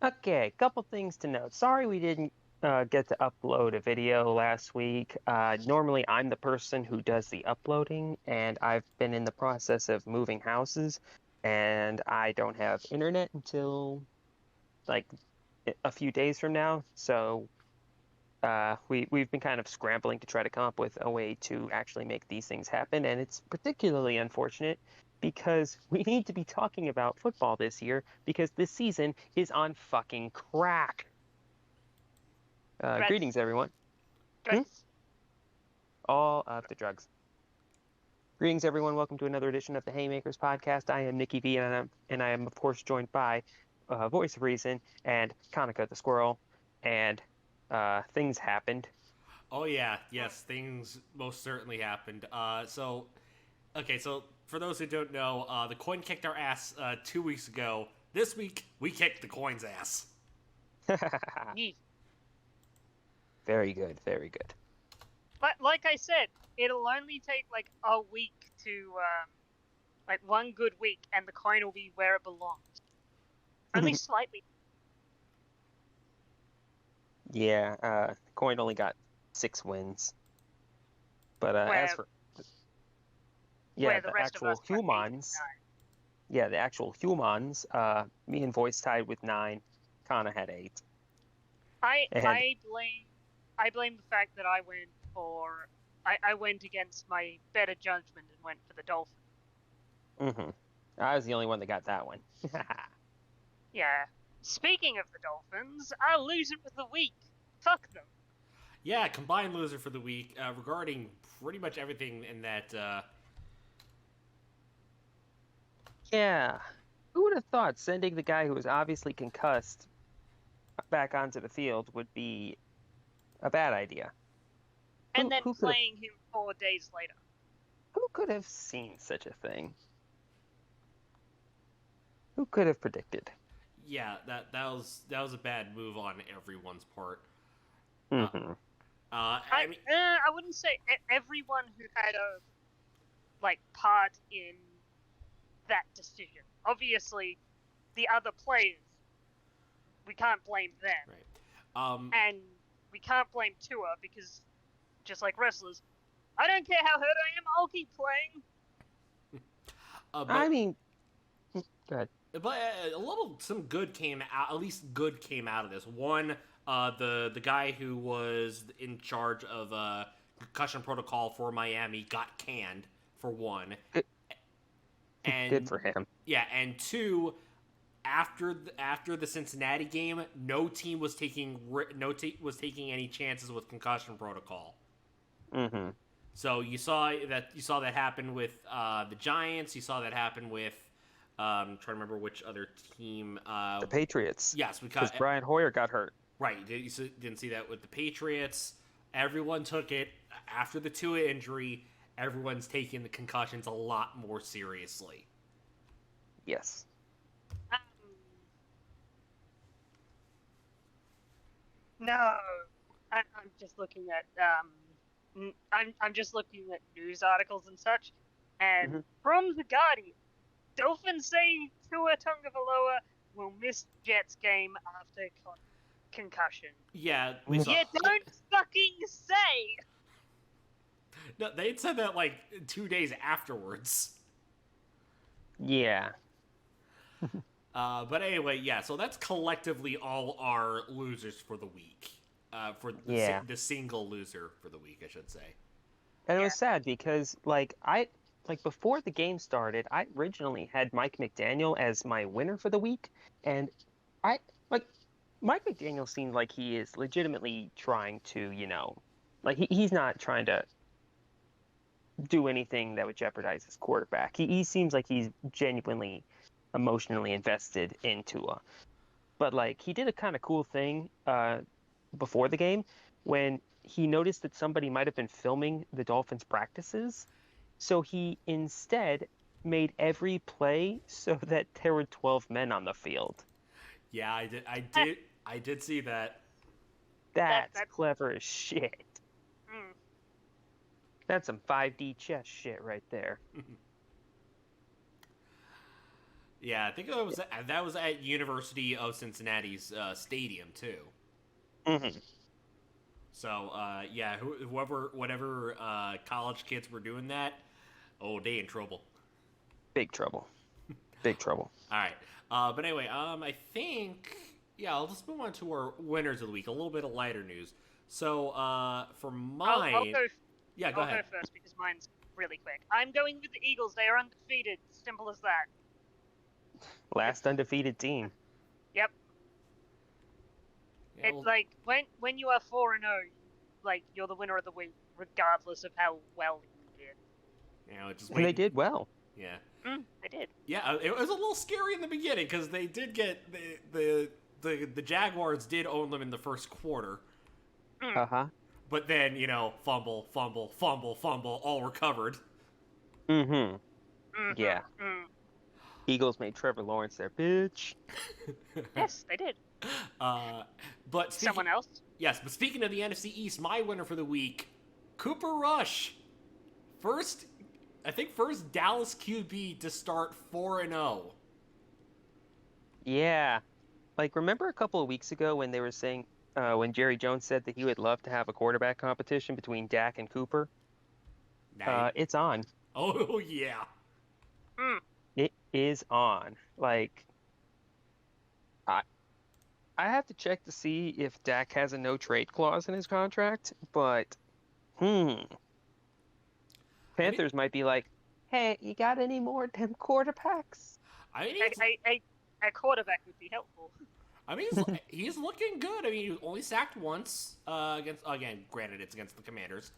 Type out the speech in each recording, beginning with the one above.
Okay, couple things to note. Sorry we didn't get to upload a video last week. Normally I'm the person who does the uploading, and I've been in the process of moving houses, and I don't have internet until like a few days from now. So we've been kind of scrambling to try to come up with a way to actually make these things happen, and it's particularly unfortunate because we need to be talking about football this year because this season is on fucking crack. Drugs. Greetings, everyone. Hmm? Drugs. All of the drugs. Greetings, everyone. Welcome to another edition of the Haymakers podcast. I am Nicky V, and I am, of course, joined by Voice of Reason and Konica the Squirrel. And things happened. Oh yeah, yes, things most certainly happened. So for those who don't know, the coin kicked our ass 2 weeks ago. This week we kicked the coin's ass. Yee. Very good, very good. But like I said, it'll only take like a week to, like one good week, and the coin will be where it belongs. Only slightly. Yeah, Coin only got 6 wins. But Where, as for where the the rest of us actual got 8 and humans, 9. the actual humans, me and Voice tied with 9. Kana had 8. I And I blame I blame the fact that I went against my better judgment and went for the Dolphins. I was the only one that got that one. Yeah. Speaking of the Dolphins, our loser of the week. Fuck them. Yeah, combined loser for the week regarding pretty much everything in that. Yeah. Who would have thought sending the guy who was obviously concussed back onto the field would be a bad idea? And then Who could have playing him 4 days later. who could have seen such a thing? Who could have predicted? Yeah, that was a bad move on everyone's part. Mm-hmm. I mean, I wouldn't say everyone who had a part in that decision. Obviously, the other players, we can't blame them, right. and we can't blame Tua because, just like wrestlers, I don't care how hurt I am, I'll keep playing. I mean, go ahead. But some good came out. At least good came out of this. One, the guy who was in charge of concussion protocol for Miami got canned for one, and Good for him. yeah, and two, after the Cincinnati game, no team was taking any chances with concussion protocol. Mm-hmm. So you saw that happen with the Giants. You saw that happen with trying to remember which other team. The Patriots. Yes, because Brian Hoyer got hurt. Right, you didn't see that with the Patriots. Everyone took it after the Tua injury. Everyone's taking the concussions a lot more seriously. Yes. No, I'm just looking at I'm just looking at news articles and such, and from the Guardian, Dolphins say Tua Tagovailoa will miss Jets game after concussion. Yeah, You don't fucking say. No, they'd said that like 2 days afterwards. Yeah. But anyway, yeah. So that's collectively all our losers for the week. For the single loser for the week, I should say. And it was sad because before the game started, I originally had Mike McDaniel as my winner for the week, and Mike McDaniel seemed like he is legitimately trying to, he's not trying to do anything that would jeopardize his quarterback. He seems like he's genuinely emotionally invested in Tua. But he did a kind of cool thing before the game when he noticed that somebody might have been filming the Dolphins practices. So he instead made every play so that there were 12 men on the field. Yeah, I did see that. That's clever as shit. Mm. That's some 5D chess shit right there. Yeah, I think that was at University of Cincinnati's stadium too. Mm-hmm. So yeah, whatever college kids were doing that, oh, they in trouble. Big trouble. Big trouble. All right, but anyway, I think yeah, let's move on to our winners of the week. A little bit of lighter news. So for mine, yeah, go I'll ahead. go first because mine's really quick. I'm going with the Eagles. They are undefeated. Simple as that. Last undefeated team. Yep. Yeah, It's like when you are 4-0, like you're the winner of the week, regardless of how well you did. just And they did well. Yeah. They did. Yeah, it was a little scary in the beginning because they did get the Jaguars did own them in the first quarter. Uh-huh. But then, fumble, all recovered. Mm-hmm. Yeah. Eagles made Trevor Lawrence their bitch. Yes, they did. But Someone else? Yes, but speaking of the NFC East, my winner for the week, Cooper Rush. First Dallas QB to start 4-0. Yeah. Like, remember a couple of weeks ago when they were saying, when Jerry Jones said that he would love to have a quarterback competition between Dak and Cooper? It's on. Oh, yeah. It is on. Like, I have to check to see if Dak has a no trade clause in his contract, but Panthers might be like, hey, you got any more damn quarterbacks? I mean, a quarterback would be helpful. I mean, he's looking good. I mean, he was only sacked once again, granted it's against the Commanders.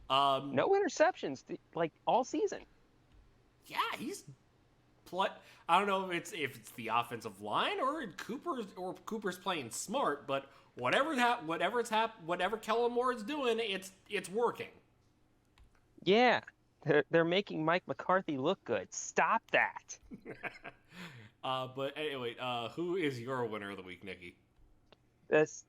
No interceptions, like all season. Yeah, I don't know if it's the offensive line or Cooper's playing smart, but whatever Kellen Moore is doing, it's working. Yeah, they're making Mike McCarthy look good. Stop that. But anyway, who is your winner of the week, Nicky?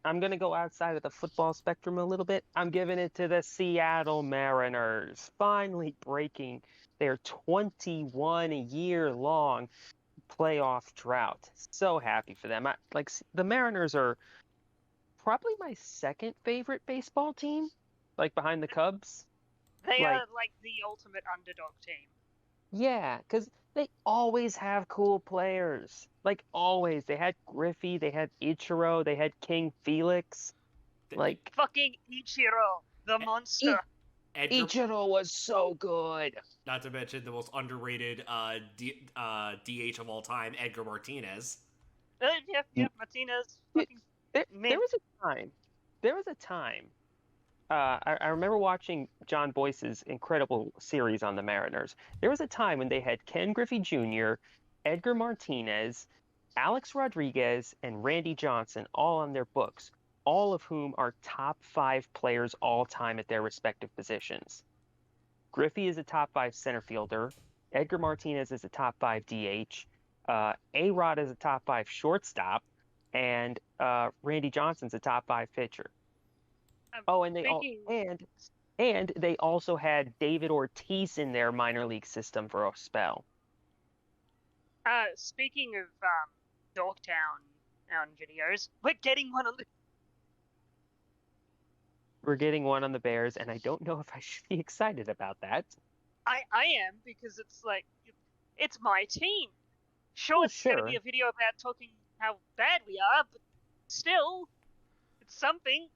I'm going to go outside of the football spectrum a little bit. I'm giving it to the Seattle Mariners, finally breaking their 21-year-long playoff drought. So happy for them. The Mariners are probably my second favorite baseball team, like behind the Cubs. They are like the ultimate underdog team. Yeah, because they always have cool players. Like, always. They had Griffey, they had Ichiro, they had King Felix. Like, fucking Ichiro, the monster. Ichiro was so good. Not to mention the most underrated DH of all time, Edgar Martinez. Yeah, Martinez. There was a time. I remember watching John Boyce's incredible series on the Mariners. There was a time when they had Ken Griffey Jr., Edgar Martinez, Alex Rodriguez, and Randy Johnson all on their books, all of whom are top 5 players all time at their respective positions. Griffey is a top 5 center fielder. Edgar Martinez is a top 5 DH. A-Rod is a top 5 shortstop. And Randy Johnson's a top 5 pitcher. And they also had David Ortiz in their minor league system for a spell. Speaking of Dogtown videos, we're getting one on the Bears, and I don't know if I should be excited about that. I am, because it's like, it's my team. Sure, it's going to be a video about talking how bad we are, but still, it's something.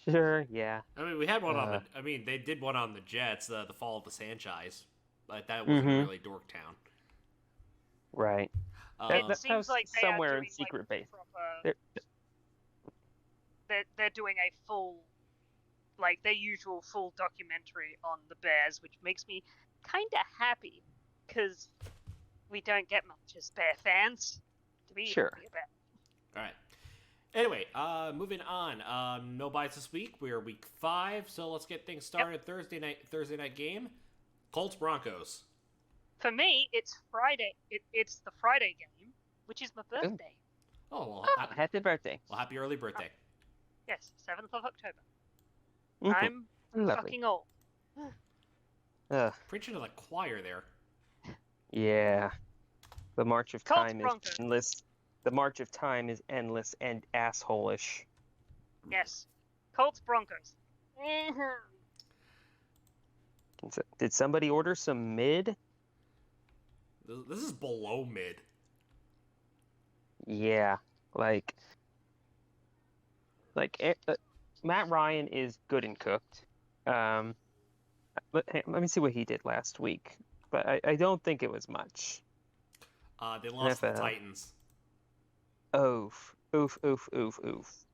Sure, yeah. I mean, we had one they did one on the Jets, the fall of the franchise, but that wasn't really Dorktown. Right. It seems like they somewhere are doing in secret base. They're doing a full, like their usual full documentary on the Bears, which makes me kind of happy, because we don't get much as Bear fans to be happy about. All right. Anyway, moving on. No buys this week. We are week 5, so let's get things started. Yep. Thursday night game. Colts Broncos. For me, it's Friday. It's the Friday game, which is my birthday. Oh, well, happy birthday. Well, happy early birthday. Yes, 7th of October. Mm-hmm. I'm fucking old. Preaching to the choir there. Yeah. The march of Colts time is Broncos. endless. The march of time is endless and asshole-ish. Yes. Colts Broncos. Did somebody order some mid? This is below mid. Yeah, like Matt Ryan is good and cooked. Let me see what he did last week, but I don't think it was much. They lost to the NFL. Titans. Oof, oof, oof, oof, oof.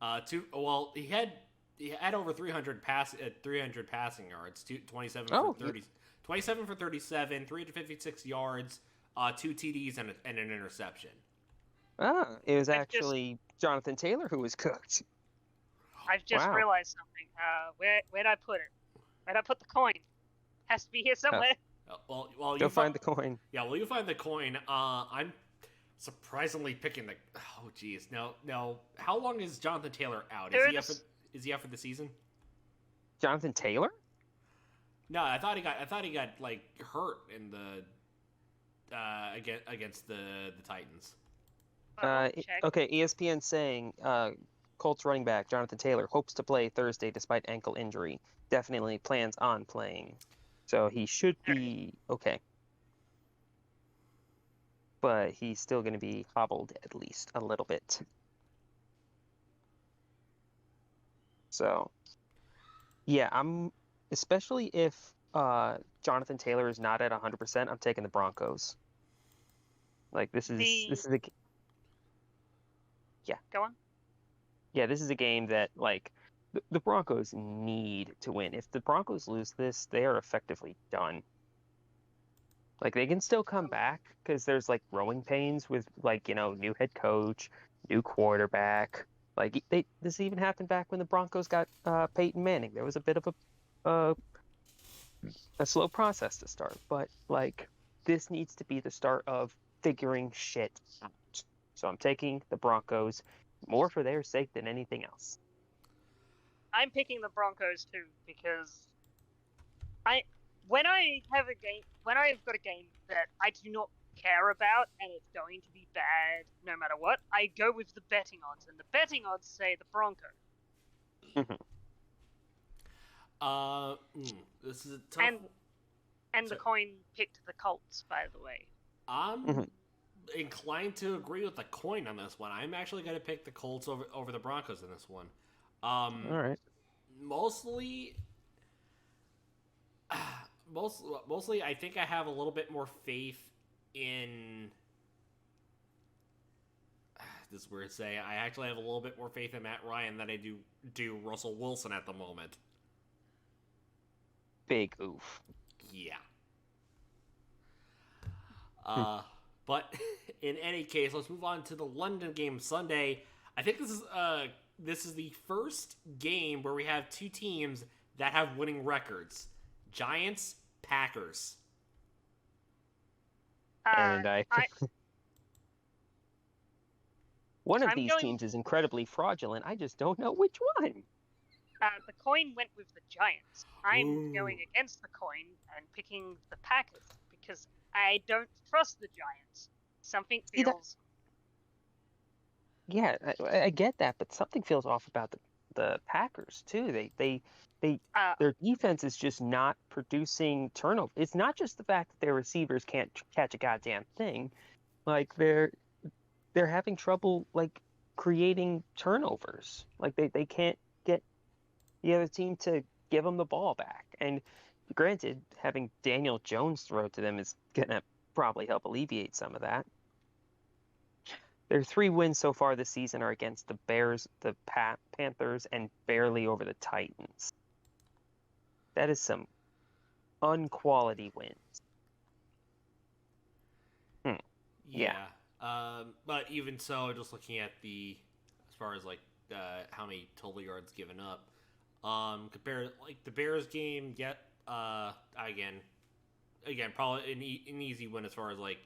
He had over 300 passing yards. 27 for Oh, 30, 27 for 37, 356 yards, 2 TDs and an interception. it was actually Jonathan Taylor who was cooked. I've just Wow. realized something. Where'd I put it? Where'd I put the coin? Has to be here somewhere. Go find the coin. Yeah, well, you find the coin. I'm surprisingly picking the. Oh, geez. Now, how long is Jonathan Taylor out? Is he out for the season? Jonathan Taylor? No, I thought he got like hurt in the against the Titans. Okay, ESPN saying Colts running back Jonathan Taylor hopes to play Thursday despite ankle injury. Definitely plans on playing. So he should be okay. But he's still going to be hobbled at least a little bit. So, yeah, especially if Jonathan Taylor is not at 100%, I'm taking the Broncos. Like this is a yeah. Go on. Yeah, this is a game that like the Broncos need to win. If the Broncos lose this, they are effectively done. Like they can still come back because there's like growing pains with like, new head coach, new quarterback. Like this even happened back when the Broncos got Peyton Manning. There was a bit of a slow process to start, but like this needs to be the start of figuring shit out. So I'm taking the Broncos more for their sake than anything else. I'm picking the Broncos too because when I've got a game that I do not care about and it's going to be bad no matter what, I go with the betting odds, and the betting odds say the Broncos. This is a tough. And the coin picked the Colts, by the way. I'm inclined to agree with the coin on this one. I'm actually going to pick the Colts over the Broncos in this one. All right. Mostly, I think I have a little bit more faith in. This is weird to say. I actually have a little bit more faith in Matt Ryan than I do Russell Wilson at the moment. Big oof. Yeah. But in any case, let's move on to the London game Sunday. I think this is the first game where we have two teams that have winning records: Giants, Packers. And one of these teams is incredibly fraudulent. I just don't know which one. The coin went with the Giants. I'm going against the coin and picking the Packers because I don't trust the Giants. Something feels. Yeah, I get that, but something feels off about the Packers too. Their defense is just not producing turnover. It's not just the fact that their receivers can't catch a goddamn thing. Like they're having trouble like creating turnovers. Like they can't get the other team to give them the ball back. And granted, having Daniel Jones throw to them is gonna probably help alleviate some of that. Their 3 wins so far this season are against the Bears, the Panthers, and barely over the Titans. That is some unquality wins. Yeah. But even so, just looking at as far as like how many total yards given up, compared like the Bears game, again, probably an easy win as far as like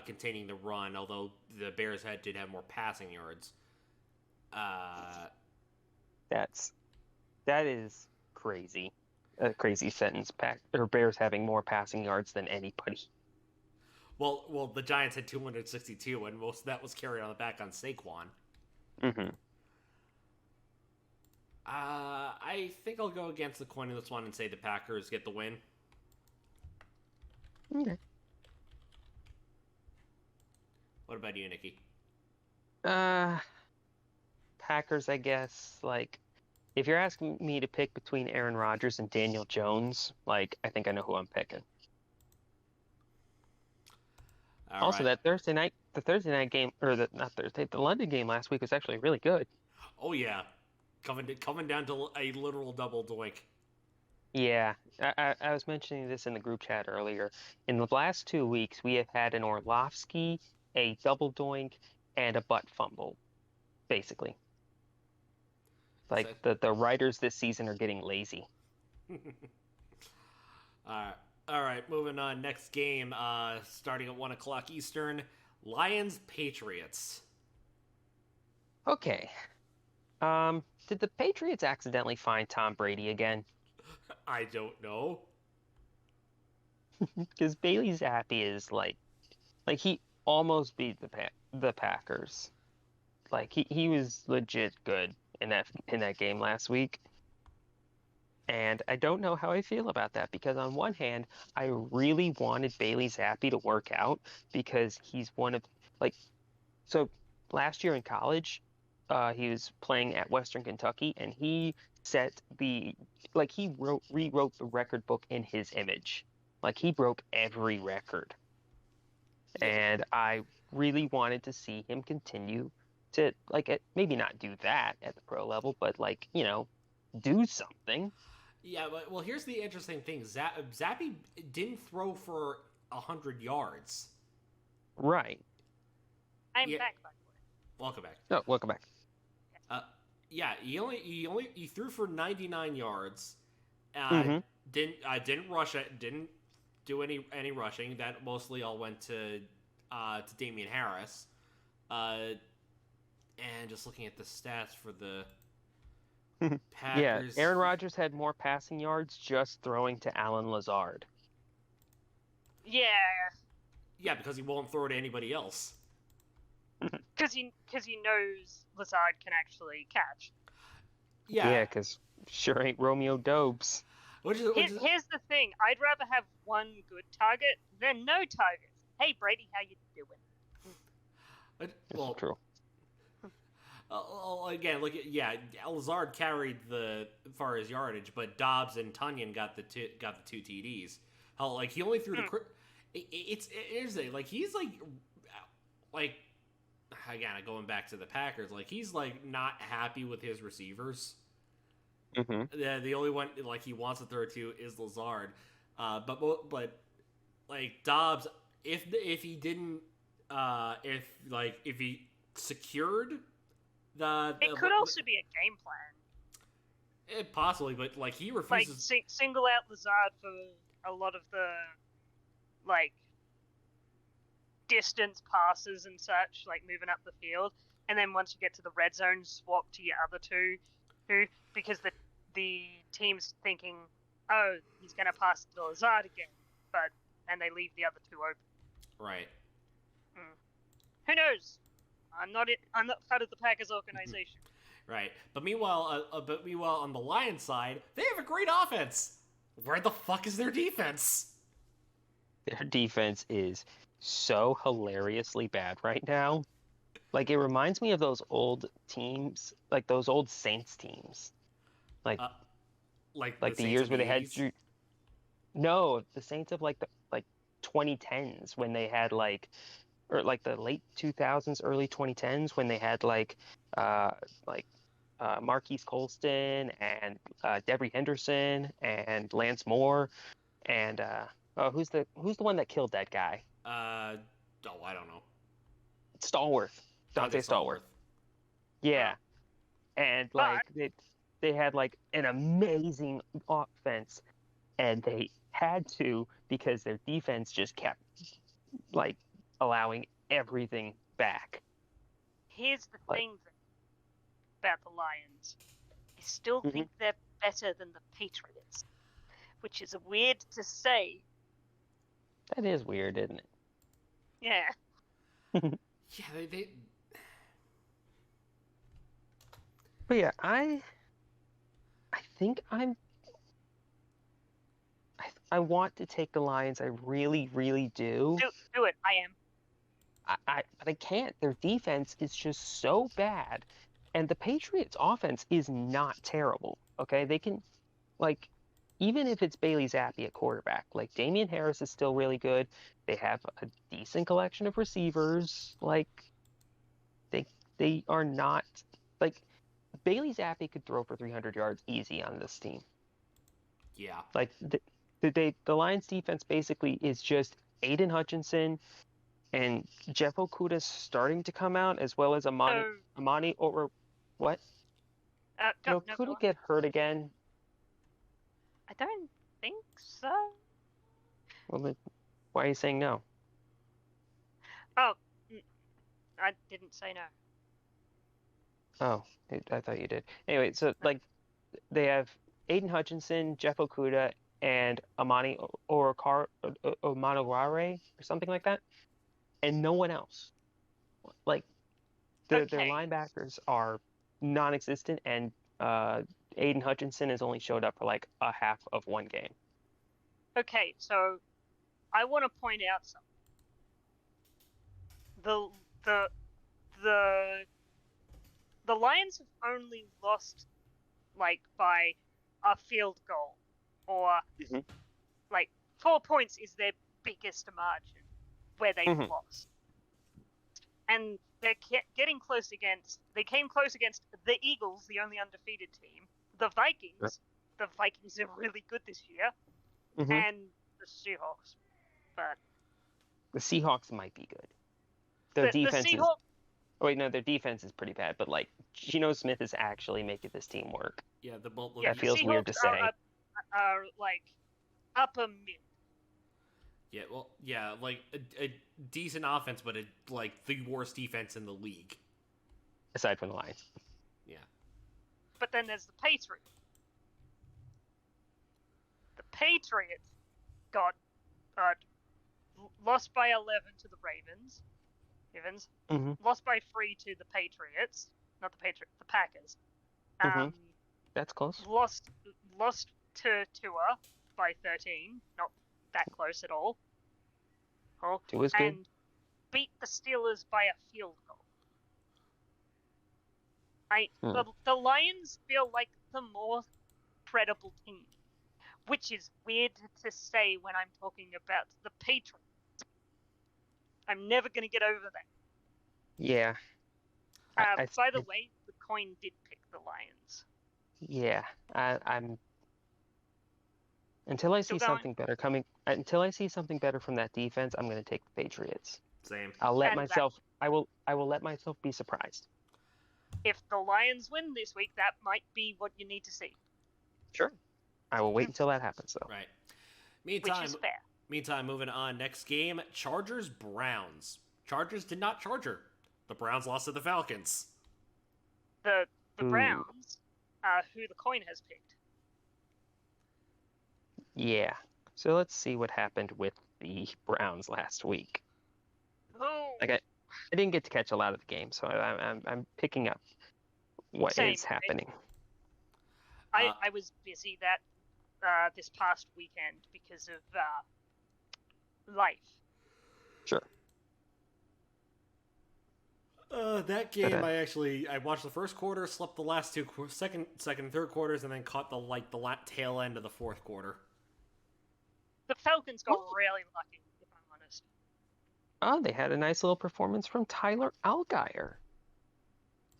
containing the run. Although the Bears did have more passing yards. That is crazy. A crazy sentence. Bears having more passing yards than anybody. Well, the Giants had 262, and most of that was carried on the back on Saquon. Mm-hmm. I think I'll go against the coin in this one and say the Packers get the win. Okay. What about you, Nicky? Packers, I guess. Like, if you're asking me to pick between Aaron Rodgers and Daniel Jones, like, I think I know who I'm picking. All Also, right. the Thursday night game, or not Thursday, the London game last week was actually really good. Oh yeah, coming down to a literal double doink. Yeah, I was mentioning this in the group chat earlier. In the last 2 weeks, we have had an Orlovsky, a double doink, and a butt fumble, basically. Like So, the writers this season are getting lazy. all right. Moving on. Next game, starting at 1 o'clock Eastern. Lions Patriots. Okay. Did the Patriots accidentally find Tom Brady again? I don't know. Because Bailey Zappi is like he almost beat the Packers. Like he was legit good in that game last week. And I don't know how I feel about that because on one hand, I really wanted Bailey Zappi to work out because he's one of like so last year in college, he was playing at Western Kentucky and he set the like he rewrote the record book in his image. Like he broke every record. Yeah. And I really wanted to see him continue to maybe not do that at the pro level, but do something. Yeah, but well, here's the interesting thing: Zappy didn't throw for 100 yards. Right. I'm Yeah, back, by the way. welcome back. Oh, welcome back. Yeah, he threw for 99 yards. Mm-hmm. Didn't rush it. Didn't do any rushing. That mostly all went to Damian Harris. And just looking at the stats for the Yeah, Packers. Aaron Rodgers had more passing yards just throwing to Alan Lazard. Yeah, Yeah, because he won't throw to anybody else. because he knows Lazard can actually catch. Yeah, because sure ain't Romeo Dobbs. Which is Here's the thing: I'd rather have one good target than no targets. Hey, Brady, how you doing? well, True. Again, Lazard carried the far as yardage, but Dobbs and Tunyon got the two TDs. Hell, like he only threw the. It's interesting. Like he's like again going back to the Packers. Like he's like not happy with his receivers. Mm-hmm. Yeah, the only one like he wants to throw to is Lazard. But like Dobbs, if he didn't, if he secured. It could also be a game plan. Possibly, but like he refuses. Like single out Lazard for a lot of the distance passes and such, like moving up the field, and then once you get to the red zone, swap to your other two, because the team's thinking, oh, he's gonna pass to Lazard again, and they leave the other two open. Right. Who knows? I'm not part of the Packers organization. Right, but meanwhile, on the Lions side, they have a great offense. Where the fuck is their defense? Their defense is so hilariously bad right now. Like it reminds me of those old teams, like those old Saints teams, like the years where they had Drew. No, the Saints of like the 2010s when they had or like the late 2000s, early 2010s when they had Marquise Colston and Debbie Henderson and Lance Moore and who's the one that killed that guy? I don't know. Stallworth. Dante Stallworth. Yeah. And they had an amazing offense and they had to because their defense just kept allowing everything back. Here's the thing about the Lions. I still think they're better than the Patriots, which is weird to say. That is weird, isn't it? Yeah. Yeah, they But yeah, I think I want to take the Lions. I really, really do. Do it. I am. But I can't. Their defense is just so bad, and the Patriots' offense is not terrible. Okay, they can like even if it's Bailey Zappi at quarterback, like Damian Harris is still really good. They have a decent collection of receivers. Like they they are not like Bailey Zappi could throw for 300 yards easy on this team. yeah. Like the Lions defense basically is just Aiden Hutchinson and Jeff Okuda's starting to come out as well as So, Amani or what? Did no, go Okuda on. get hurt again? I don't think so. Well, then why are you saying no? Oh, I didn't say no. Oh, I thought you did. Anyway, so No. like they have Aiden Hutchinson, Jeff Okuda, and Amani or Omanoware or something like that, and no one else. Like their Okay. linebackers are non-existent, and Aiden Hutchinson has only showed up for like a half of one game. Okay. So I want to point out something. The the the the Lions have only lost like by a field goal, or Mhm. like 4 points is their biggest margin where they've Mhm. lost, and they're getting close against. They came close against the Eagles, the only undefeated team, the Sure. Vikings. The Vikings are really good this year, Mhm. and the Seahawks. But The Seahawks might be good. Their the defense is. Seahawks, Oh, wait, no, their defense is pretty bad, but like Geno Smith is actually making this team work. Yeah, yeah, That the feels weird to Seahawks say. are like upper mid. yeah, well, yeah, like a decent offense, but like the worst defense in the league. Aside from the Lions. Yeah. But then there's the Patriots. The Patriots got uh, lost by 11 to the Ravens. Mm-hmm. Lost by 3 to the Patriots, not the Patriots, the Packers. Mm-hmm. Um, That's close. lost to Tua by 13, not that close at all. Oh, Two is good. and beat the Steelers by a field goal. The Lions feel like the more credible team, which is weird to say when I'm talking about the Patriots. I'm never going to get over that. Yeah. By the way, the coin did pick the Lions. Yeah. I'm until I Still see going? something better coming. Until I see something better from that defense, I'm going to take the Patriots. Same. I'll let And that, myself. I will let myself be surprised. if the Lions win this week, that might be what you need to see. Sure. I will wait until that happens, though. Right. Which is fair. Meantime, moving on. Next game, Chargers Browns. Chargers did not charger. The Browns lost to the Falcons. The Ooh. Browns, who the coin has picked. Yeah. So let's see what happened with the Browns last week. Oh. Like I didn't get to catch a lot of the game, so I'm picking up what is Same. happening. I was busy that this past weekend because of life. Sure. That game, I watched the first quarter, slept the last two second and third quarters, and then caught the tail end of the fourth quarter. The Falcons got really lucky, if I'm honest. Oh, they had a nice little performance from Tyler Allgeier.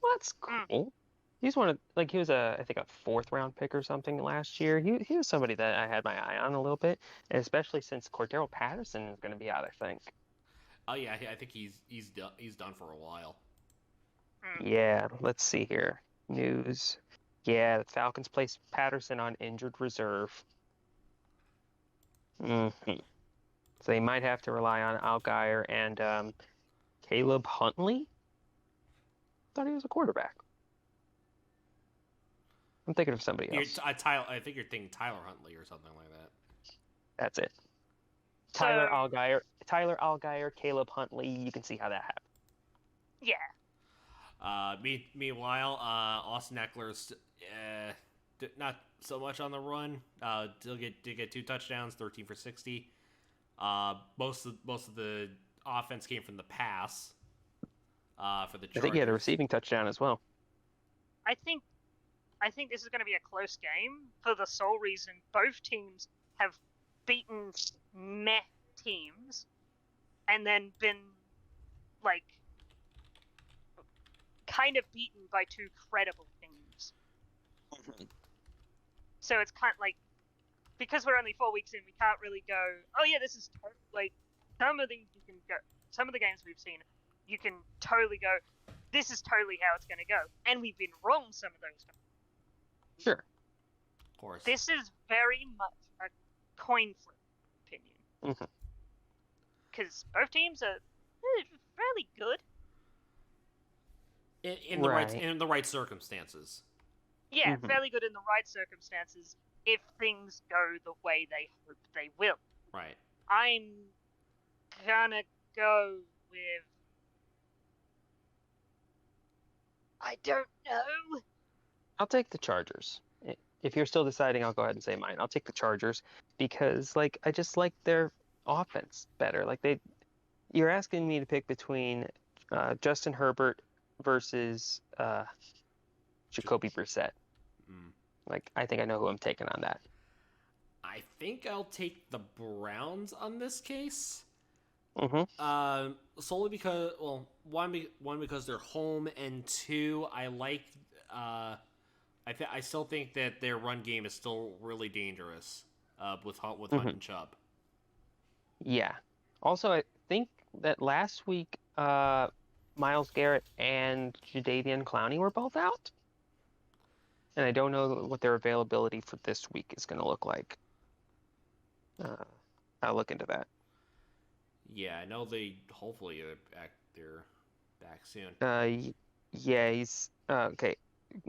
Well, that's cool. He's one of he was I think a fourth round pick or something last year. He was somebody that I had my eye on a little bit, and especially since Cordero Patterson is going to be out, I think. Oh yeah, I think he's done for a while. Yeah, let's see here. News. Yeah, the Falcons placed Patterson on injured reserve. Mm-hmm. So they might have to rely on Allgeier and Caleb Huntley. Thought he was a quarterback. I'm thinking of somebody else. I think you're thinking Tyler Huntley or something like that. That's it. Tyler So Allgeier, Caleb Huntley. You can see how that happened. yeah, Meanwhile, Austin Eckler's not so much on the run. Did get 2 touchdowns, 13 for 60. Most of the offense came from the pass. For the Chargers. I think he had a receiving touchdown as well. I think this is going to be a close game for the sole reason both teams have beaten meh teams and then been like kind of beaten by 2 credible teams. So it's kind of like, because we're only 4 weeks in, we can't really go, oh yeah, this is like some of the games we've seen, you can totally go, this is totally how it's going to go, and we've been wrong some of those times. Sure. Of course. This is very much a coin flip opinion. Because both teams are fairly good. In the right circumstances. Yeah, fairly good in the right circumstances if things go the way they hope they will. Right. I'm gonna go with, I don't know. I'll take the Chargers. If you're still deciding, I'll go ahead and say mine. I'll take the Chargers because, like, I just like their offense better. Like, you're asking me to pick between Justin Herbert versus Jacoby Brissett. Like, I think I know who I'm taking on that. I think I'll take the Browns on this case. Solely because, well, one because they're home, and 2, I like. I still think that their run game is still really dangerous with Hunt and Chubb. Yeah. Also, I think that last week, Myles Garrett and Jadeveon Clowney were both out. And I don't know what their availability for this week is going to look like. I'll look into that. Yeah, I know hopefully they're back soon. Yeah, he's okay.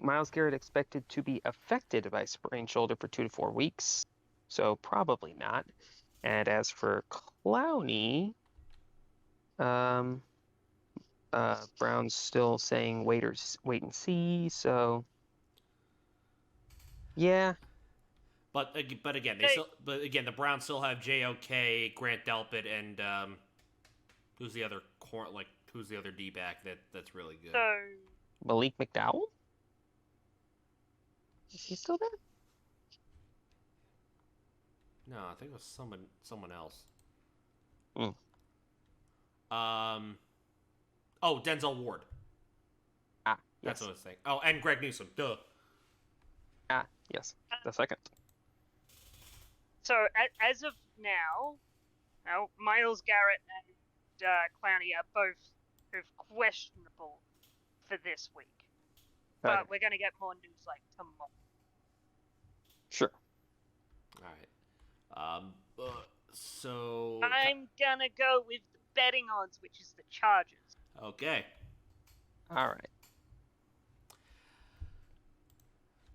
Myles Garrett expected to be affected by sprained shoulder for 2 to 4 weeks, so probably not. And as for Clowney, Brown's still saying wait and see. So yeah. But again, the Browns still have JOK, Grant Delpit, and who's the other D-back that's really good? So Malik McDowell? Is he still there? No, I think it was someone else. Oh, Denzel Ward. Yes. That's what I was saying. Oh, and Greg Newsome. Duh. Yes. The second. So as of now, Myles Garrett and Clowney are both questionable for this week. But we're going to get more news like tomorrow. Sure. All right. So I'm going to go with the betting odds, which is the Chargers. Okay. All right.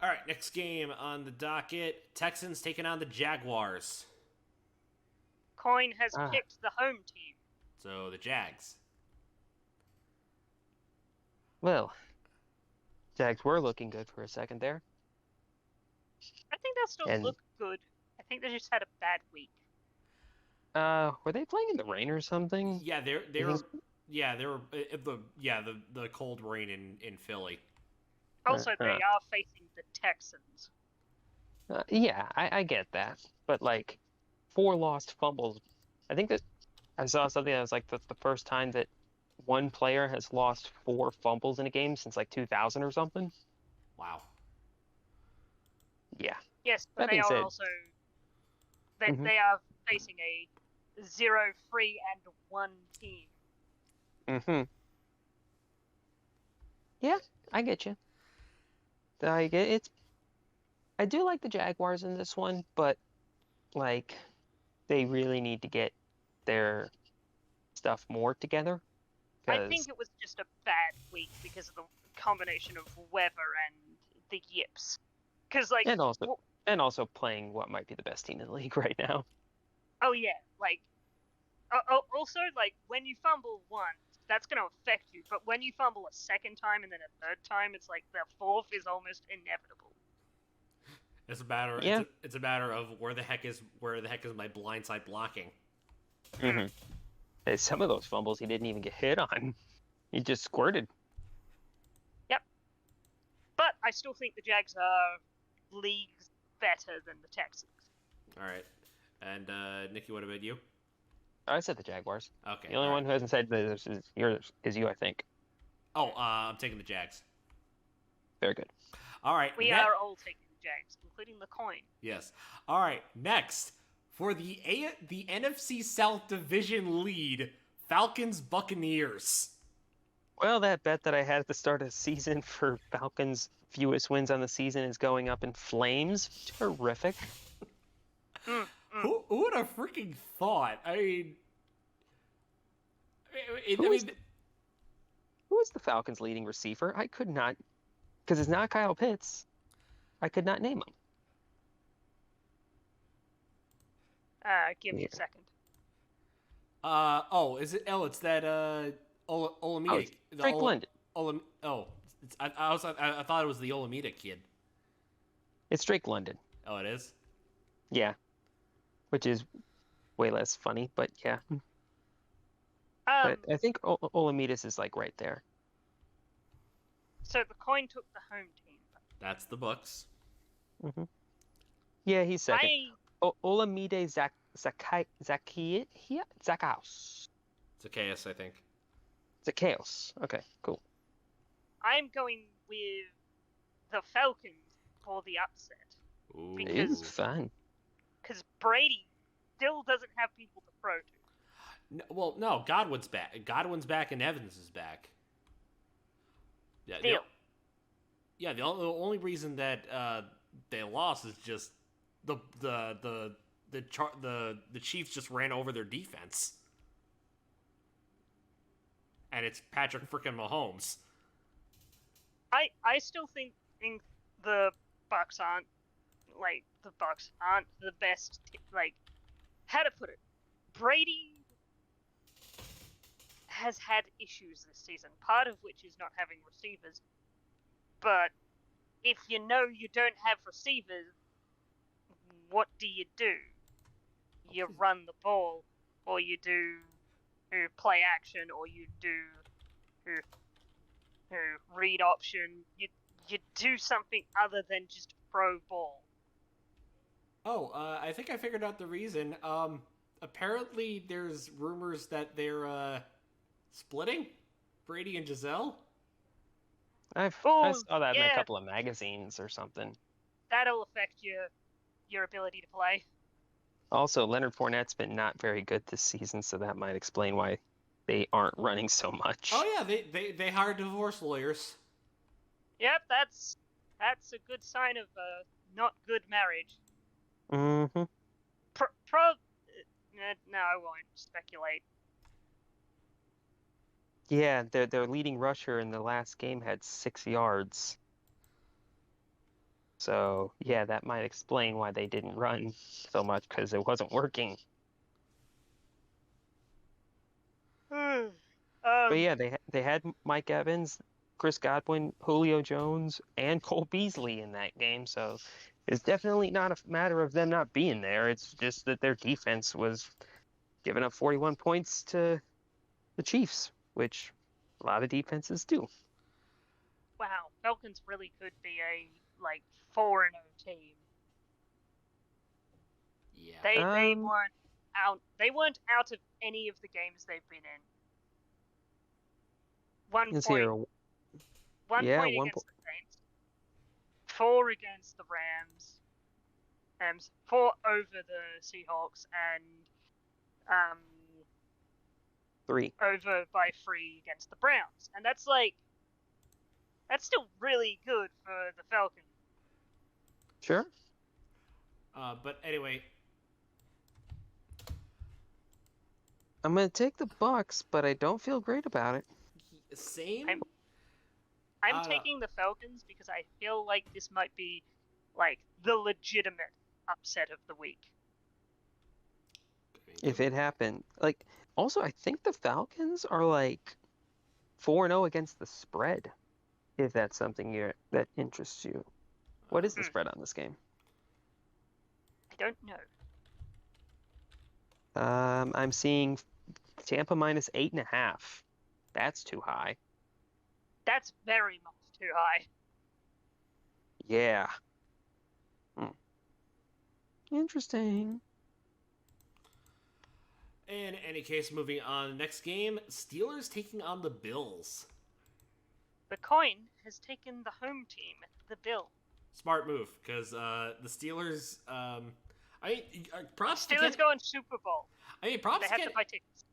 All right, next game on the docket. Texans taking on the Jaguars. Coin has picked the home team. So the Jags. Well, Jags were looking good for a second there. I think they'll still look good. I think they just had a bad week. Were they playing in the rain or something? Yeah, they were the cold rain in Philly. Also, they are facing the Texans. Yeah, I get that. But, like, 4 lost fumbles. I think that I saw something that was like the first time that one player has lost 4 fumbles in a game since, like, 2000 or something. Wow. Yeah. Yes, but they are also... They are facing a 0-3-1 team. Yeah, I get you. I do like the Jaguars in this one, but like they really need to get their stuff more together. I think it was just a bad week because of the combination of weather and the yips. Because and also playing what might be the best team in the league right now. Oh yeah, like Also, like, when you fumble once, that's going to affect you. But when you fumble a second time and then a third time, it's like the fourth is almost inevitable. It's a matter. Yeah. It's a matter of where the heck is my blindside blocking. Mm-hmm. Some of those fumbles he didn't even get hit on. He just squirted. Yep. But I still think the Jags are leagues better than the Texans. All right. And Nicky, what about you? I said the Jaguars. Okay. The only one who hasn't said this is you, I think. Oh, I'm taking the Jags. Very good. All right. We are all taking the Jags, including the coin. Yes. All right. Next, for the NFC South Division lead, Falcons Buccaneers. Well, that bet that I had at the start of the season for Falcons' fewest wins on the season is going up in flames. Terrific. Who would have freaking thought? I mean, Who is the Falcons' leading receiver? I could not, because it's not Kyle Pitts. I could not name him. Give me a second. Is it? Oh, it's that Olamide. Drake London. I thought it was the Olamide kid. It's Drake London. Oh, it is? Yeah. Which is way less funny, but yeah. But I think Olamides is like right there. So the coin took the home team. That's the Bucks. Mm-hmm. Yeah, he's second. Olamide Zakaus. Zacchaeus, I think. Zacchaeus. Okay, cool. I'm going with the Falcons for the upset. Ooh. Because It's fun. Because Brady still doesn't have people to throw to. No, Godwin's back. Godwin's back and Evans is back. Yeah, the only reason that they lost is just the Chiefs just ran over their defense, and it's Patrick freaking Mahomes. I still think the Bucks aren't the best. Like, how to put it, Brady has had issues this season, part of which is not having receivers. But if you know you don't have receivers, what do? You run the ball, or you do play action, or you do read option. You do something other than just throw ball. Oh, I think I figured out the reason. Apparently there's rumors that they're splitting Brady and Giselle. I saw that in a couple of magazines or something. That'll affect your ability to play. Also, Leonard Fournette's been not very good this season, so that might explain why they aren't running so much. Oh yeah, they hired divorce lawyers. Yep, that's a good sign of a not good marriage. Mm-hmm. No, I won't speculate. Yeah, their leading rusher in the last game had 6 yards. So, yeah, that might explain why they didn't run so much, because it wasn't working. But yeah, they had Mike Evans, Chris Godwin, Julio Jones, and Cole Beasley in that game. So it's definitely not a matter of them not being there. It's just that their defense was giving up 41 points to the Chiefs, which a lot of defenses do. Wow, Falcons really could be a 4-0 team. Yeah. They weren't out. They weren't out of any of the games they've been in. One point against the Saints, 4 against the Rams, 4 over the Seahawks, and 3 over by 3 against the Browns, and that's still really good for the Falcons. Sure. But anyway, I'm gonna take the Bucks, but I don't feel great about it. Same. I'm taking the Falcons because I feel like this might be the legitimate upset of the week. if it happened. Like, also, I think the Falcons are like 4-0 against the spread, if that's something that interests you. What is the spread on this game? I don't know. I'm seeing Tampa minus 8.5. That's too high. That's very much too high. Yeah. Interesting. In any case, moving on. Next game, Steelers taking on the Bills. The coin has taken the home team, the Bill. Smart move, because the Steelers. Props to Steelers going Super Bowl. I mean, props. They have to buy tickets.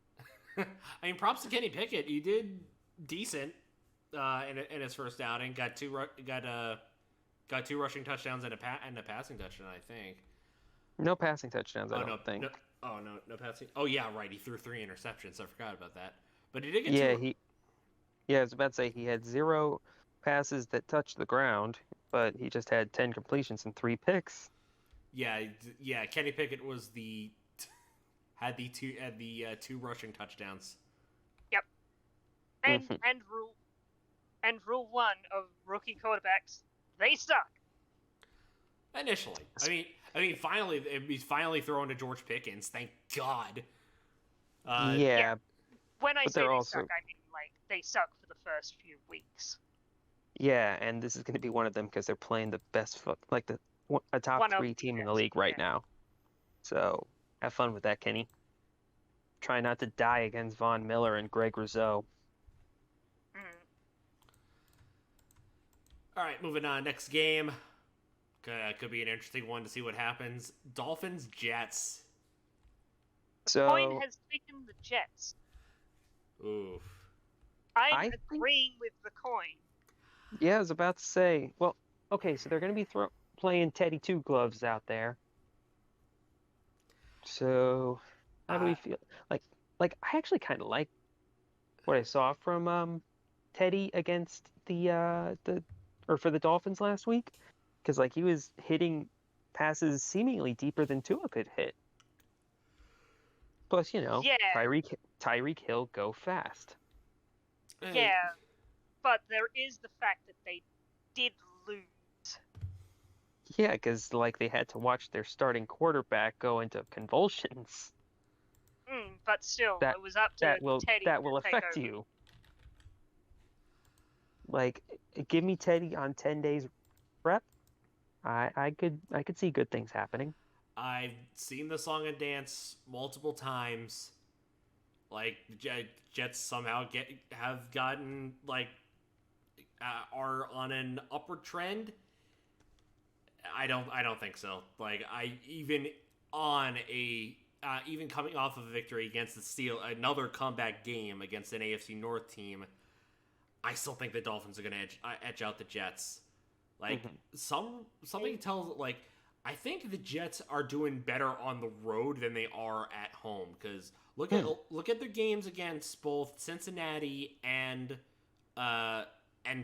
I mean, props to Kenny Pickett. He did decent in his first outing. Got two rushing touchdowns and a passing touchdown, I think. No passing touchdowns, I don't think. No passing. Oh yeah, right. He threw 3 interceptions. I forgot about that. But he did get I was about to say he had 0 passes that touched the ground, but he just had 10 completions and 3 picks. Yeah. Kenny Pickett was had the two rushing touchdowns. Yep. And rule 1 of rookie quarterbacks, they suck. Initially, I mean, finally, he's finally throwing to George Pickens. Thank God. Yeah. When I say they suck, I mean like they suck for the first few weeks. Yeah, and this is going to be one of them because they're playing the best, a top 3 team in the league right now. So have fun with that, Kenny. Try not to die against Von Miller and Greg Rousseau. All right, moving on. Next game. Could be an interesting one to see what happens. Dolphins, Jets. The coin has taken the Jets. Oof. I'm agreeing with the coin. Yeah, I was about to say. Well, okay, so they're going to be playing Teddy Two Gloves out there. So, how do we feel? Like I actually kind of like what I saw from Teddy against for the Dolphins last week. Because he was hitting passes seemingly deeper than Tua could hit. Plus, Tyreek Hill go fast. Yeah, but there is the fact that they did lose. Yeah, because they had to watch their starting quarterback go into convulsions. But still, it was up to Teddy. That will affect you. Give me Teddy on 10 days prep. I could see good things happening. I've seen the song and dance multiple times. The Jets somehow have gotten are on an upward trend. I don't think so. Even coming off of a victory against the Steelers, another comeback game against an AFC North team, I still think the Dolphins are going to edge out the Jets. Something tells I think the Jets are doing better on the road than they are at home, because look at their games against both Cincinnati and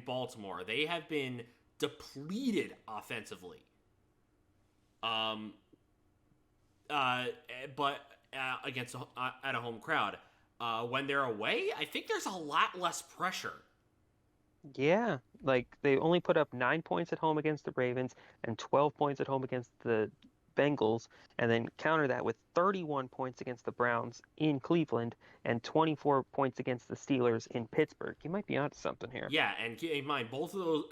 Baltimore. They have been depleted offensively. But against at a home crowd, when they're away, I think there's a lot less pressure. Yeah, they only put up 9 points at home against the Ravens and 12 points at home against the Bengals, and then counter that with 31 points against the Browns in Cleveland and 24 points against the Steelers in Pittsburgh. You might be onto something here. Yeah, and keep in mind both of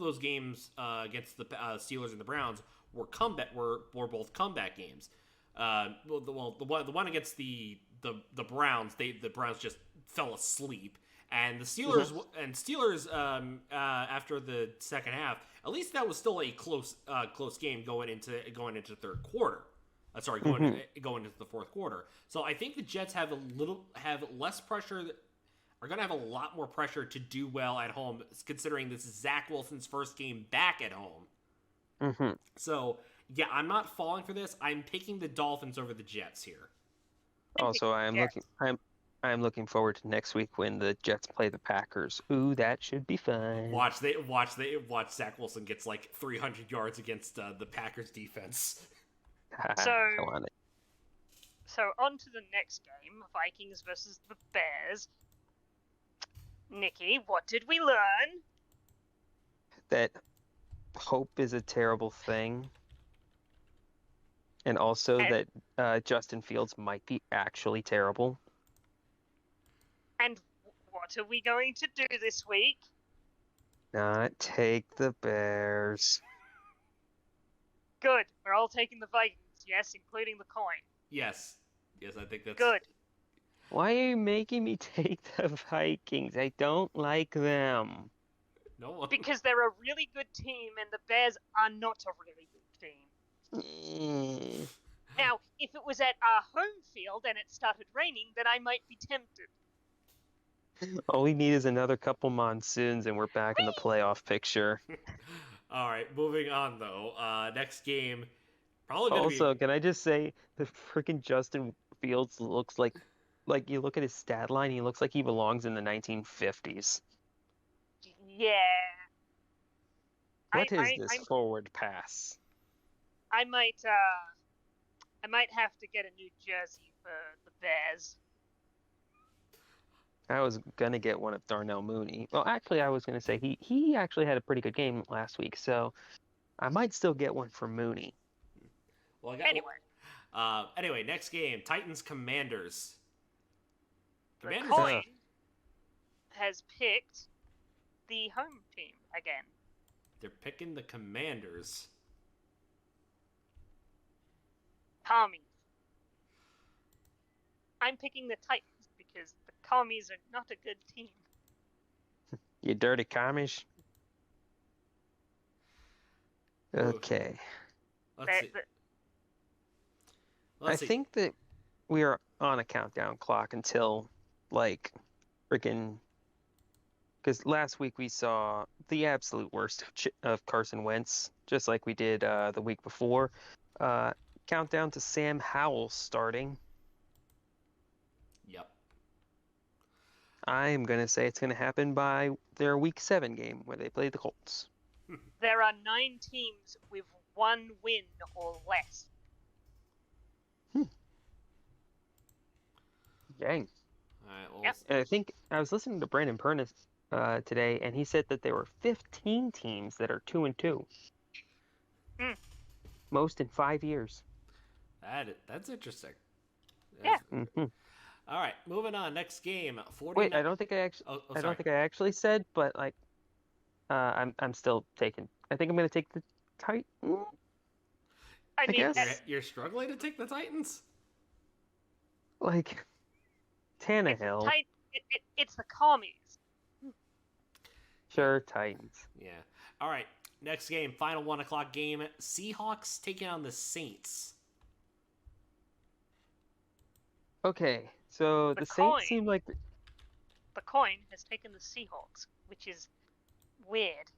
those games against the Steelers and the Browns were both comeback games. The one against the Browns, the Browns just fell asleep. And the Steelers, after the second half, at least that was still a close game going into the third quarter. Going into the fourth quarter. So I think the Jets have less pressure. Are going to have a lot more pressure to do well at home, considering this is Zach Wilson's first game back at home. So yeah, I'm not falling for this. I'm picking the Dolphins over the Jets here. Also, I'm looking forward to next week when the Jets play the Packers. Ooh, that should be fun. Watch Zach Wilson gets 300 yards against the Packers defense. So, So on to the next game, Vikings versus the Bears. Nicky, what did we learn? That hope is a terrible thing, and also And, that Justin Fields might be actually terrible. and what are we going to do this week? Not take the Bears. Good. We're all taking the Vikings, yes, including the coin. Yes. Yes, I think that's Good. Why are you making me take the Vikings? I don't like them. No one. Because they're a really good team, and the Bears are not a really good team. Now, if it was at our home field and it started raining, then I might be tempted. All we need is another couple monsoons and we're back in the playoff picture. All right, moving on though. Next game, probably gonna Also, be. can I just say the freaking Justin Fields looks like you look at his stat line, he looks like he belongs in the 1950s. Yeah. What is I this forward pass? I might have to get a new jersey for the Bears. I was gonna get one of Darnell Mooney. Well, actually, I was gonna say he actually had a pretty good game last week, so I might still get one for Mooney. Well, I got. Anyway. Anyway, next game, Titans Commanders. The Commanders. coin has picked the home team again. They're picking the Commanders. Commies. I'm picking the Titans because the Commies are not a good team. You dirty commies. Okay. Let's see. I think that we are on a countdown clock until, like, freaking. Because last week we saw the absolute worst of Carson Wentz, just like we did the week before. Countdown to Sam Howell starting. Yep. I'm going to say it's going to happen by their Week 7 game where they play the Colts. There are 9 teams with 1 win or less. Dang. All right, well, Yep. I think I was listening to Brandon Pernus today, and he said that there were 15 teams that are 2-2. Most in 5 years. That's interesting. Yeah. Mm-hmm. All right, moving on. Next game. 49... Wait, I don't think I actually. I don't think I actually said, but like, I'm still taking. I think I'm gonna take the Titans. I mean, guess. You're struggling to take the Titans. Like, Tannehill. It's the Commies. Sure, Titans. Yeah. All right. Next game, final 1:00 game. Seahawks taking on the Saints. Okay, so the Saints seem like the coin has taken the Seahawks, which is weird.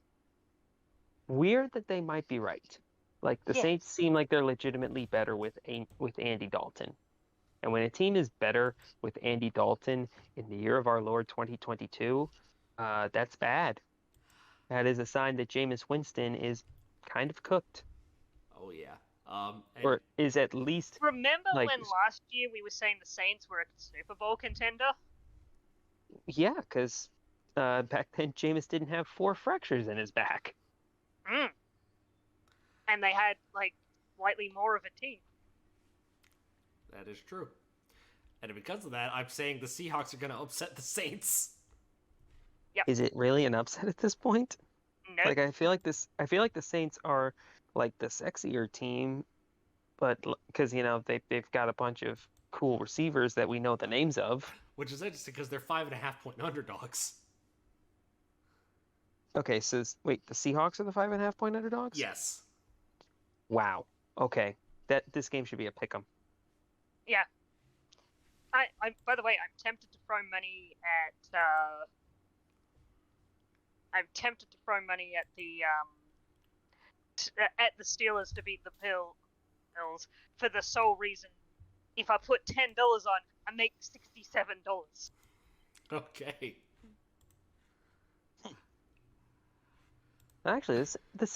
Weird that they might be right. Like the Saints seem like they're legitimately better with Andy Dalton. And when a team is better with Andy Dalton in the year of our Lord 2022, that's bad. That is a sign that Jameis Winston is kind of cooked. Oh yeah. Or is at least. Remember when last year we were saying the Saints were a Super Bowl contender? Yeah, because back then Jameis didn't have 4 fractures in his back. And they had like slightly more of a team. That is true. And because of that, I'm saying the Seahawks are going to upset the Saints. Yep. Is it really an upset at this point? Nope. Like I feel like the Saints are like the sexier team, but because they've got a bunch of cool receivers that we know the names of. Which is interesting because they're 5.5-point underdogs. Okay, so wait, the Seahawks are the 5.5-point underdogs? Yes. Wow. Okay, this game should be a pick'em. Yeah. I by the way, I'm tempted to throw money at the Steelers to beat the Bills for the sole reason if I put $10 on, I make $67. Okay. Actually, the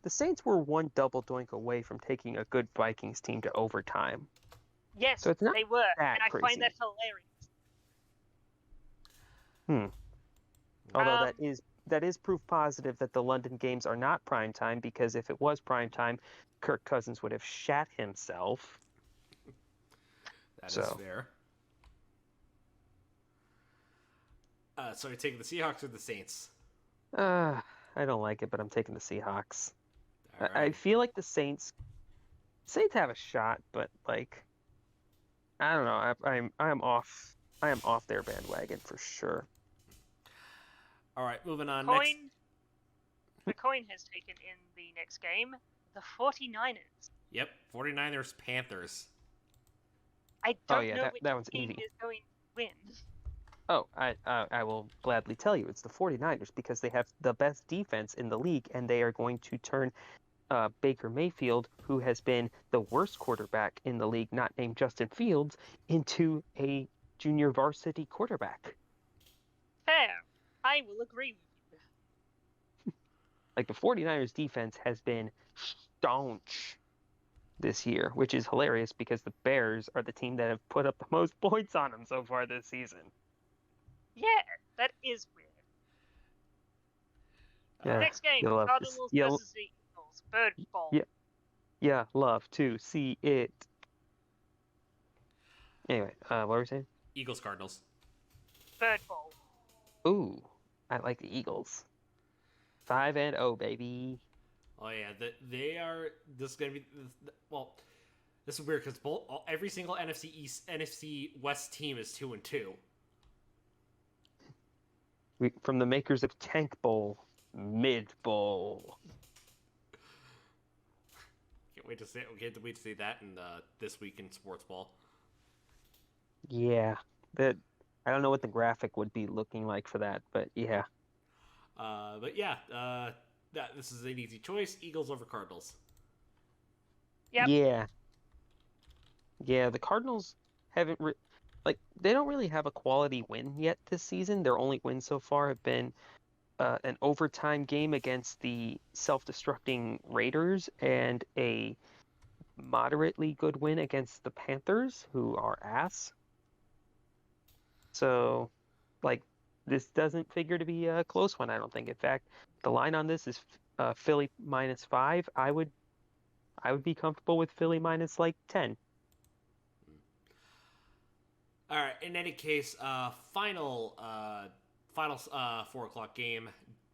Saints were one double doink away from taking a good Vikings team to overtime. Yes, So it's not they were, that and I crazy. find that hilarious. Although Um, that is proof positive that the London games are not prime time, because if it was prime time, Kirk Cousins would have shat himself. That is So fair. So you're taking the Seahawks or the Saints? I don't like it, but I'm taking the Seahawks. All I right. feel like the Saints have a shot, but like I don't know. I am off their bandwagon for sure. All right, moving the on. Next. coin, the coin has taken in the next game the 49ers. Yep, 49ers, Panthers. I Oh don't yeah, know which that one's team easy. is going to win. Oh, I will gladly tell you it's the 49ers, because they have the best defense in the league, and they are going to turn Baker Mayfield, who has been the worst quarterback in the league, not named Justin Fields, into a junior varsity quarterback. Fair. I will agree with you. Like, the 49ers defense has been staunch this year, which is hilarious because the Bears are the team that have put up the most points on them so far this season. Yeah, that is weird. Yeah, Next game, you'll love Cardinals this. versus the Eagles. Bird Bowl. Yeah, love to see it. Anyway, what were we saying? Eagles, Cardinals. Bird Bowl. Ooh, I like the Eagles. 5-0, baby. Oh yeah, they are. This is gonna be well. This is weird because every single NFC East, NFC West team is 2-2. From the makers of Tank Bowl, Mid Bowl. Can't wait to see that in this week in sports ball. Yeah, I don't know what the graphic would be looking like for that, but yeah. But yeah, this is an easy choice. Eagles over Cardinals. Yep. Yeah, the Cardinals haven't they don't really have a quality win yet this season. Their only wins so far have been an overtime game against the self-destructing Raiders and a moderately good win against the Panthers, who are ass. So, like, this doesn't figure to be a close one, I don't think. In fact, the line on this is Philly -5. I would be comfortable with Philly minus like 10. All right. In any case, final 4 o'clock game: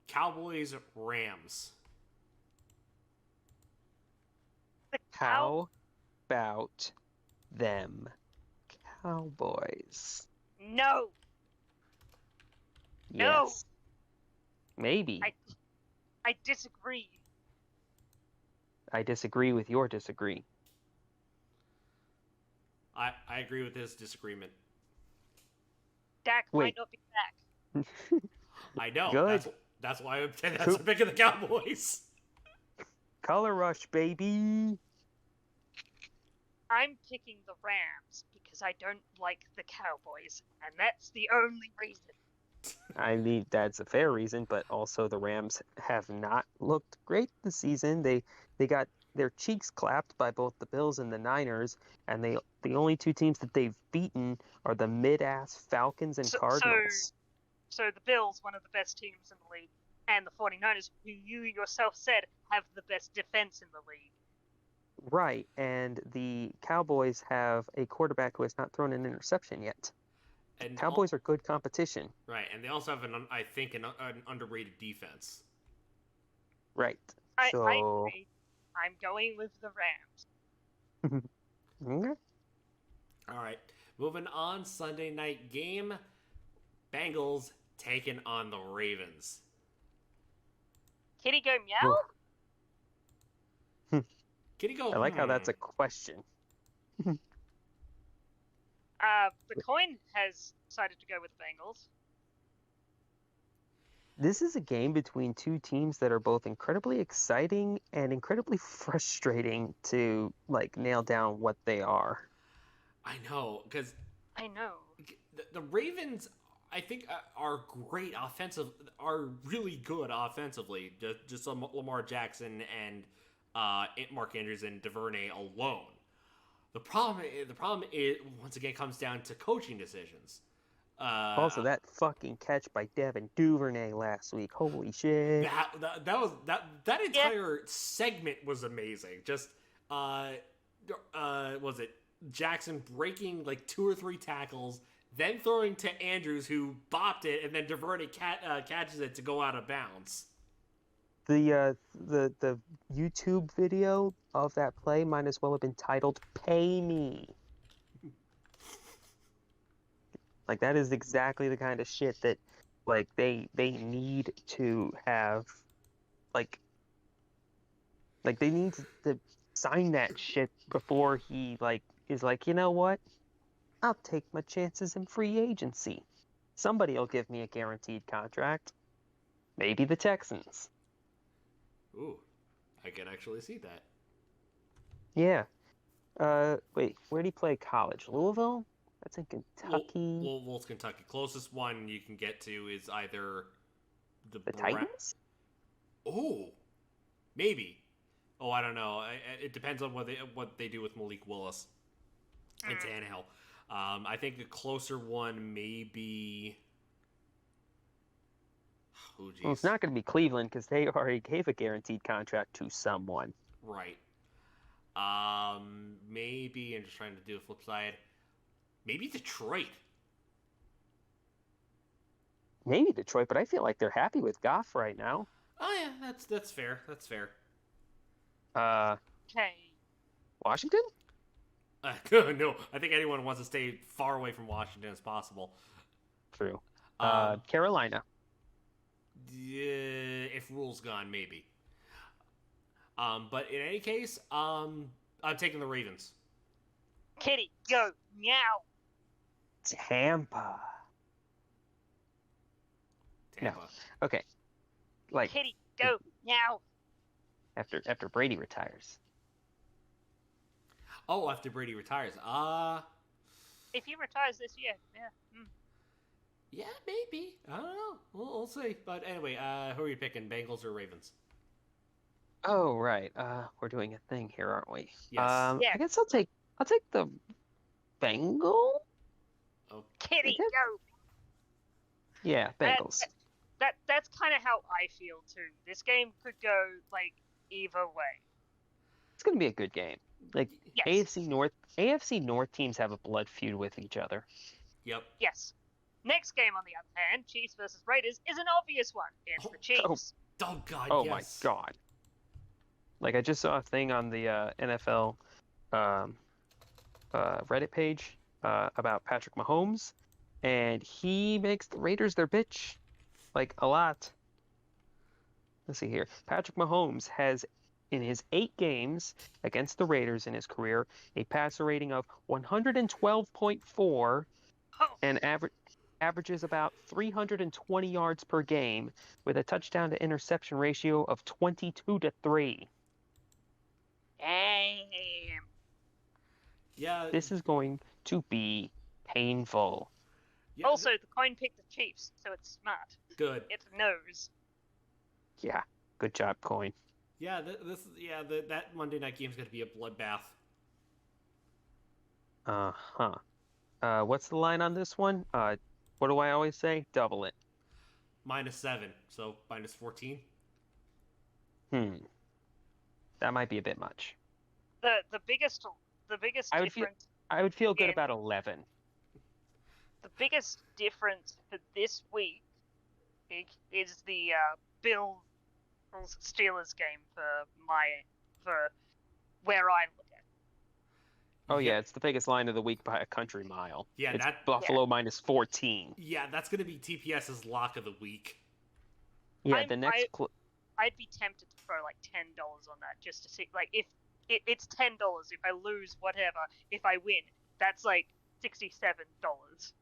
Cowboys Rams. How about them Cowboys? No. Yes. Maybe. I disagree. I disagree with your disagree. I agree with this disagreement. Dak Wait. might not be back. I know. Good. That's why I'm picking the Cowboys. Color rush, baby. I'm picking the Rams because I don't like the Cowboys, and that's the only reason. I mean, that's a fair reason, but also the Rams have not looked great this season. They got their cheeks clapped by both the Bills and the Niners, and the only two teams that they've beaten are the mid-ass Falcons and Cardinals. So the Bills, one of the best teams in the league, and the 49ers, who you yourself said have the best defense in the league. Right, and the Cowboys have a quarterback who has not thrown an interception yet. And Cowboys are good competition. Right, and they also have an underrated defense. Right. I agree. I'm going with the Rams. Okay. All right, moving on. Sunday night game: Bengals taking on the Ravens. Kitty go meow? Kitty go. I like how that's a question. The coin has decided to go with the Bengals. This is a game between two teams that are both incredibly exciting and incredibly frustrating to nail down what they are. I know, because I know the Ravens, I think, are great are really good offensively. Just Lamar Jackson and Mark Andrews and DuVernay alone. The problem is once again comes down to coaching decisions. Also, that fucking catch by Devin Duvernay last week. Holy shit. That Yeah. entire segment was amazing. Just was it Jackson breaking like 2 or 3 tackles, then throwing to Andrews who bopped it, and then diverted catches it to go out of bounds. The YouTube video of that play might as well have been titled "Pay Me." Like that is exactly the kind of shit that like they need to have like they need to sign that shit before he like is like, you know what? I'll take my chances in free agency. Somebody will give me a guaranteed contract. Maybe the Texans. Ooh, I can actually see that. Yeah. Wait, where'd he play college? Louisville? That's in Kentucky. Louisville's Kentucky. Closest one you can get to is either the The Titans? Oh, maybe. Oh, I don't know. It depends on what they do with Malik Willis and Tannehill. I think a closer one may be. Oh, geez. Well, it's not going to be Cleveland because they already gave a guaranteed contract to someone. Right. Maybe I'm just trying to do a flip side. Maybe Detroit. Maybe Detroit, but I feel like they're happy with Goff right now. Oh yeah, that's fair. That's fair. Okay. Washington? No, I think anyone wants to stay far away from Washington as possible. True. Um, Carolina. If Rule's gone, maybe. But in any case, I'm taking the Ravens. Kitty, go meow. Tampa. Tampa. Okay. Like Kitty, go meow. after Brady retires. Oh, after Brady retires. If he retires this year, yeah. Yeah, maybe. I don't know. We'll see. But anyway, who are you picking, Bengals or Ravens? Oh right. We're doing a thing here, aren't we? Yes. Yeah. I guess I'll take the Bengal. Oh, Kitty, guess- go. Yeah, Bengals. That's kind of how I feel too. This game could go like either way. It's gonna be a good game. Like Yes. AFC North teams have a blood feud with each other. yep. Yes. Next game, on the other hand, Chiefs versus Raiders, is an obvious one. It's the Chiefs. Oh God. Oh yes. my God. Like I just saw a thing on the NFL Reddit page about Patrick Mahomes, and he makes the Raiders their bitch, like a lot. Let's see here. Patrick Mahomes has, in his 8 games against the Raiders in his career, a passer rating of 112.4 Oh, and averages about 320 yards per game with a touchdown to interception ratio of 22-3. damn. Yeah. This is going to be painful. Yeah, Also, the coin picked the Chiefs, so it's smart. good. It's a nose. Yeah, good job, Coin. Yeah. That Monday night game is going to be a bloodbath. Uh-huh. What's the line on this one? What do I always say? Double it. -7, so -14. That might be a bit much. The biggest I would difference. I would feel good Yeah. about 11. The biggest difference for this week is the Bills Steelers game for where I look at. Oh yeah, it's the biggest line of the week by a country mile. Yeah, it's that- Buffalo -14. Yeah, that's going to be TPS's lock of the week. Yeah, the next I'd be tempted to throw like $10 on that just to see, like, if it's $10. If I lose, whatever. If I win, that's like $67.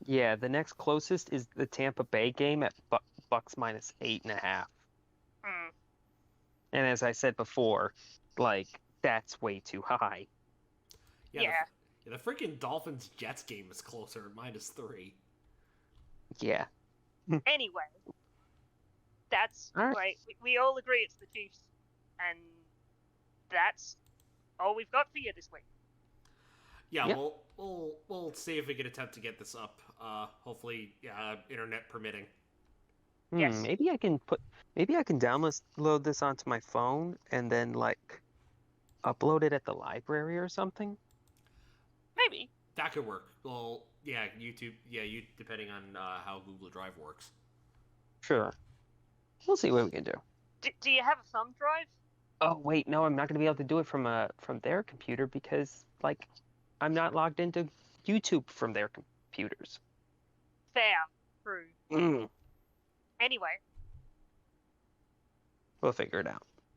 yeah, the next closest is the Tampa Bay game at Bucks -8.5. Mm. And as I said before, like that's way too high. Yeah. The freaking Dolphins Jets game is closer at -3. Yeah. Anyway, that's All right. right. We all agree it's the Chiefs, and that's all we've got for you this week. Yeah, Yep. we'll see if we can attempt to get this up. Hopefully, internet permitting. Yes. Maybe I can download this onto my phone and then like upload it at the library or something. Maybe. That could work. Well, yeah, YouTube. Yeah, you depending on how Google Drive works. Sure. We'll see what we can do. Do you have a thumb drive? Oh, wait, no, I'm not going to be able to do it from their computer because like I'm not logged into YouTube from their computers. Fair. True. Mm, Anyway, we'll figure it out.